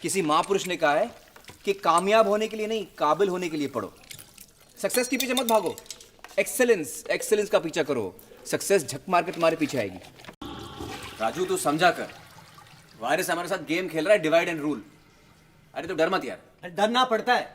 किसी महापुरुष ने कहा है कि कामयाब होने के लिए नहीं, काबिल होने के लिए पढ़ो। सक्सेस के पीछे मत भागो, एक्सेलेंस का पीछा करो। सक्सेस झक मार के तुम्हारे पीछे आएगी। राजू तू समझा कर, वायरस हमारे साथ गेम खेल रहा है, डिवाइड एंड रूल। अरे तो डर मत यार। डरना पड़ता है।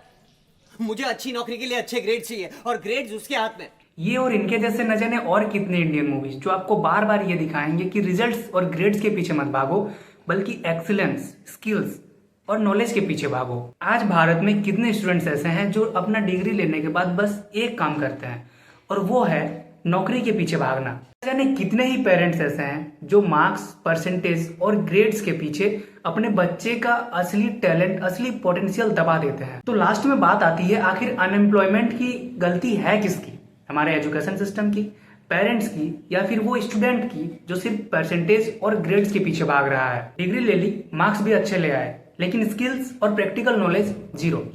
मुझे अच्छी नौकरी के लिए अच्छे ग्रेड चाहिए और ग्रेड्स उसके हाथ में। ये और इनके जैसे न जाने और कितने इंडियन मूवीज जो आपको बार बार ये दिखाएंगे कि रिजल्ट्स और ग्रेड्स के पीछे मत भागो, बल्कि एक्सीलेंस, स्किल्स और नॉलेज के पीछे भागो। आज भारत में कितने स्टूडेंट्स ऐसे हैं जो अपना डिग्री लेने के बाद बस एक काम करते हैं, और वो है नौकरी के पीछे भागना। जाने कितने ही पेरेंट्स ऐसे हैं जो मार्क्स, परसेंटेज और ग्रेड्स के पीछे अपने बच्चे का असली टैलेंट, असली पोटेंशियल दबा देते हैं। तो लास्ट में बात आती है, आखिर अनएम्प्लॉयमेंट की गलती है किसकी? हमारे एजुकेशन सिस्टम की, पेरेंट्स की, या फिर वो स्टूडेंट की जो सिर्फ परसेंटेज और ग्रेड्स के पीछे भाग रहा है? डिग्री ले ली, मार्क्स भी अच्छे ले आए, लेकिन स्किल्स और प्रैक्टिकल नॉलेज जीरो।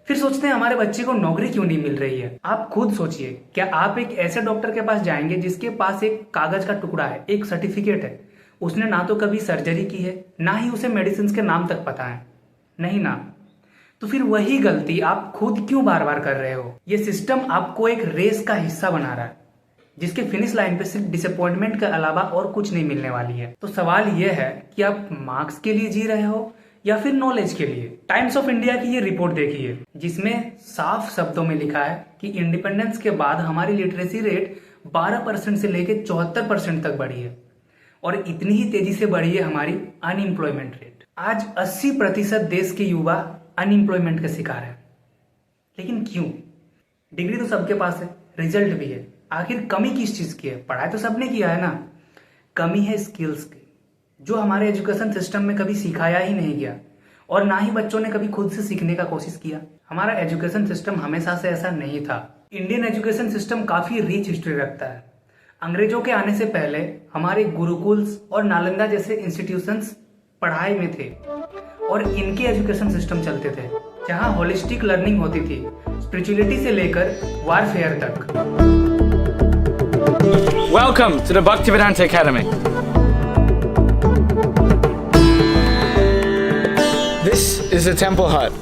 फिर सोचते हैं हमारे बच्चे को नौकरी क्यों नहीं मिल रही है। आप खुद सोचिए, क्या आप एक ऐसे डॉक्टर के पास जाएंगे जिसके पास एक कागज का टुकड़ा है, एक सर्टिफिकेट है, उसने ना तो कभी सर्जरी की है, ना ही उसे मेडिसिन के नाम तक पता है? नहीं ना। तो फिर वही गलती आप खुद क्यों बार बार कर रहे हो? ये सिस्टम आपको एक रेस का हिस्सा बना रहा है, जिसके फिनिश लाइन पे सिर्फ डिसअपॉइंटमेंट के अलावा और कुछ नहीं मिलने वाली है। तो सवाल ये है कि आप मार्क्स के लिए जी रहे हो या फिर नॉलेज के लिए? टाइम्स ऑफ इंडिया की ये रिपोर्ट देखिए, जिसमें साफ शब्दों में लिखा है कि इंडिपेंडेंस के बाद हमारी लिटरेसी रेट 12% से लेकर 74% तक बढ़ी है, और इतनी ही तेजी से बढ़ी है हमारी अनएम्प्लॉयमेंट रेट। आज 80% देश के युवा अनएम्प्लॉयमेंट का शिकार है। लेकिन क्यों? डिग्री तो सबके पास है, रिजल्ट भी है, आखिर कमी किस चीज की है? पढ़ाई तो सबने किया है ना। कमी है स्किल्स की, जो हमारे एजुकेशन सिस्टम में कभी सिखाया ही नहीं गया, और ना ही बच्चों ने कभी खुद से सीखने का कोशिश किया। हमारा एजुकेशन सिस्टम हमेशा से ऐसा नहीं था। इंडियन एजुकेशन सिस्टम काफी रिच हिस्ट्री रखता है। अंग्रेजों के आने से पहले हमारे गुरुकुल्स और नालंदा जैसे इंस्टीट्यूशंस पढ़ाई में थे, और इनके एजुकेशन सिस्टम चलते थे जहां होलिस्टिक लर्निंग होती थी, स्पिरिचुअलिटी से लेकर वारफेयर तक। Welcome to the Bhaktivedanta Academy. This is the temple hut,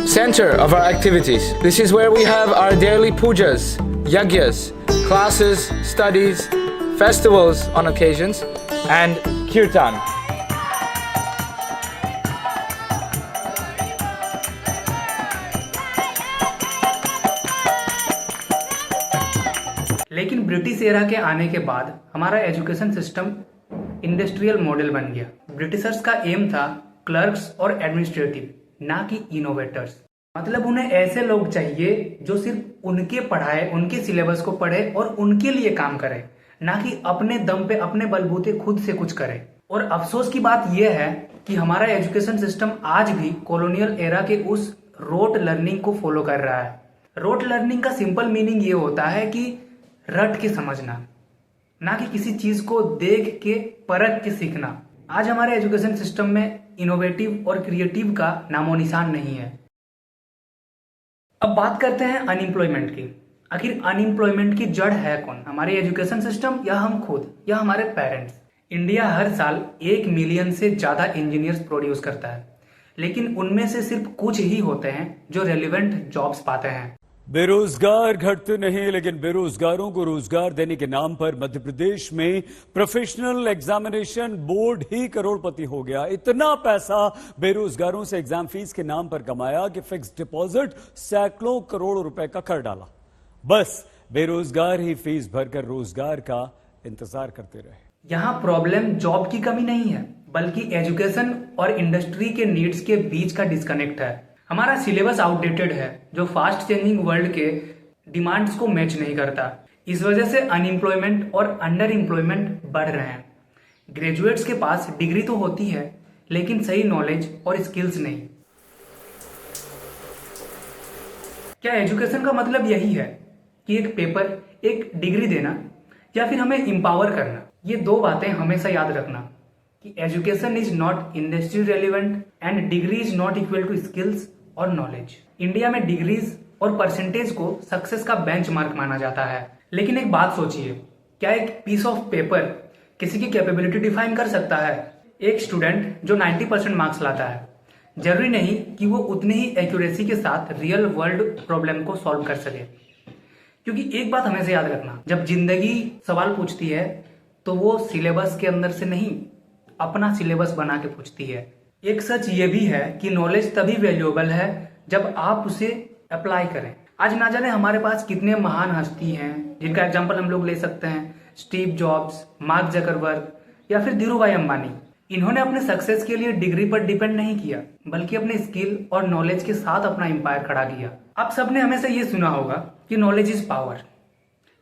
center of our activities. This is where we have our daily pujas, yagyas, classes, studies, festivals on occasions, and kirtan. लेकिन British era के आने के बाद हमारा education system industrial model बन गया। Britishers का M था क्लर्क्स और एडमिनिस्ट्रेटिव, ना कि इनोवेटर्स। मतलब उन्हें ऐसे लोग चाहिए जो सिर्फ उनके पढ़ाए, उनके सिलेबस को पढ़े और उनके लिए काम करे, ना कि अपने दम पे, अपने बलबूते खुद से कुछ करे। और अफसोस की बात यह है कि हमारा एजुकेशन सिस्टम आज भी कॉलोनियल एरा के उस रोट लर्निंग को फॉलो कर रहा है। रोट लर्निंग का सिंपल मीनिंग ये होता है कि रट के समझना, ना कि किसी चीज को देख के, परख के सीखना। आज हमारे एजुकेशन सिस्टम में इनोवेटिव और क्रिएटिव का नामो निशान नहीं है। अब बात करते हैं अनएम्प्लॉयमेंट की। आखिर अनएम्प्लॉयमेंट की जड़ है कौन? हमारे एजुकेशन सिस्टम, या हम खुद, या हमारे पेरेंट्स? इंडिया हर साल 1 मिलियन से ज्यादा इंजीनियर्स प्रोड्यूस करता है, लेकिन उनमें से सिर्फ कुछ ही होते हैं जो रेलिवेंट जॉब्स पाते हैं। बेरोजगार घटते नहीं, लेकिन बेरोजगारों को रोजगार देने के नाम पर मध्य प्रदेश में प्रोफेशनल एग्जामिनेशन बोर्ड ही करोड़पति हो गया। इतना पैसा बेरोजगारों से एग्जाम फीस के नाम पर कमाया कि फिक्स डिपॉजिट सैकड़ों करोड़ रुपए का कर डाला। बस बेरोजगार ही फीस भरकर रोजगार का इंतजार करते रहे। यहाँ प्रॉब्लम जॉब की कमी नहीं है, बल्कि एजुकेशन और इंडस्ट्री के नीड्स के बीच का डिस्कनेक्ट है। हमारा सिलेबस आउटडेटेड है, जो फास्ट चेंजिंग वर्ल्ड के डिमांड्स को मैच नहीं करता। इस वजह से अनएम्प्लॉयमेंट और अंडर एम्प्लॉयमेंट बढ़ रहे हैं। ग्रेजुएट्स के पास डिग्री तो होती है, लेकिन सही नॉलेज और स्किल्स नहीं। क्या एजुकेशन का मतलब यही है कि एक पेपर, एक डिग्री देना, या फिर हमें एम्पावर करना? ये दो बातें हमेशा याद रखना कि education is not industry relevant and degree is not equal to skills और नॉलेज। इंडिया में डिग्रीज और परसेंटेज को सक्सेस का बेंचमार्क माना जाता है, लेकिन एक बात सोचिए, क्या एक पीस ऑफ पेपर किसी की कैपेबिलिटी डिफाइन कर सकता है? एक स्टूडेंट जो 90% मार्क्स लाता है, जरूरी नहीं कि वो उतनी ही एक्यूरेसी के साथ रियल वर्ल्ड प्रॉब्लम को सॉल्व कर सके। क्योंकि एक बात हमेशा याद रखना, जब जिंदगी सवाल पूछती है तो वो सिलेबस के अंदर से नहीं, अपना सिलेबस बना के पूछती है। एक सच ये भी है कि नॉलेज तभी वैल्यूएबल है जब आप उसे अप्लाई करें। आज ना जाने हमारे पास कितने महान हस्ती हैं जिनका एग्जाम्पल हम लोग ले सकते हैं, स्टीव जॉब्स, मार्क जकरबर्ग या फिर धीरूभाई अंबानी। इन्होंने अपने सक्सेस के लिए डिग्री पर डिपेंड नहीं किया, बल्कि अपने स्किल और नॉलेज के साथ अपना एम्पायर खड़ा किया। आप सबने हमेशा ये सुना होगा कि नॉलेज इज पावर,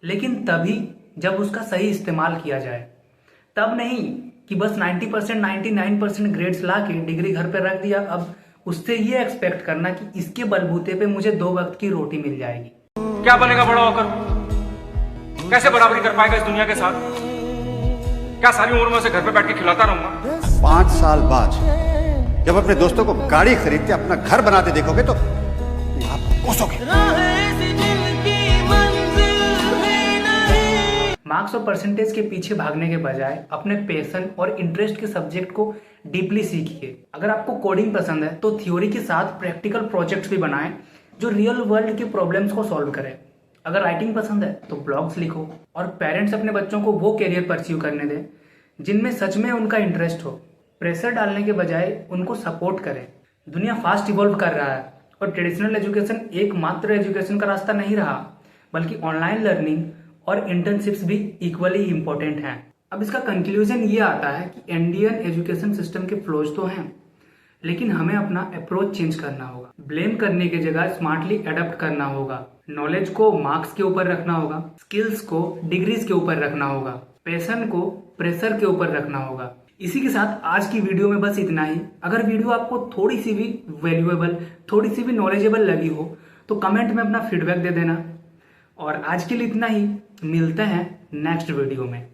लेकिन तभी जब उसका सही इस्तेमाल किया जाए। तब नहीं कि बस 90%, 99% ग्रेड्स ला के डिग्री घर पे रख दिया, अब उससे ये एक्सपेक्ट करना कि इसके बलबूते पे मुझे 2 वक्त की रोटी मिल जाएगी। क्या बनेगा बड़ा होकर? कैसे बराबरी कर पाएगा इस दुनिया के साथ? क्या सारी उम्र में उसे घर पे बैठ के खिलाता रहूंगा? 5 साल बाद जब अपने दोस्तों को गाड़ी खरीदते अपना घर बनाते देखोगे तो आप कोसोगे। मार्क्स और परसेंटेज के पीछे भागने के बजाय अपने पैशन और इंटरेस्ट के सब्जेक्ट को डीपली सीखिए। अगर आपको कोडिंग पसंद है तो थ्योरी के साथ प्रैक्टिकल प्रोजेक्ट्स भी बनाएं जो रियल वर्ल्ड के प्रॉब्लम्स को सॉल्व करें। अगर राइटिंग पसंद है तो ब्लॉग्स लिखो। और पेरेंट्स अपने बच्चों को वो कैरियर परस्यू करने दें जिनमें सच में उनका इंटरेस्ट हो। प्रेशर डालने के बजाय उनको सपोर्ट करें। दुनिया फास्ट इवॉल्व कर रहा है और ट्रेडिशनल एजुकेशन एकमात्र एजुकेशन का रास्ता नहीं रहा, बल्कि ऑनलाइन लर्निंग और इंटर्नशिप्स भी इक्वली इम्पोर्टेंट हैं। अब इसका कंक्लूजन ये आता है कि इंडियन एजुकेशन सिस्टम के फ्लॉज तो हैं, लेकिन हमें अपना अप्रोच चेंज करना होगा। ब्लेम करने की जगह स्मार्टली अडॉप्ट करना होगा। नॉलेज को मार्क्स के ऊपर रखना होगा, स्किल्स को डिग्रीज के ऊपर रखना होगा, पैशन को प्रेशर के ऊपर रखना होगा। इसी के साथ आज की वीडियो में बस इतना ही। अगर वीडियो आपको थोड़ी सी भी वैल्यूएबल, थोड़ी सी भी नॉलेजेबल लगी हो तो कमेंट में अपना फीडबैक दे देना। और आज के लिए इतना ही, मिलते हैं नेक्स्ट वीडियो में।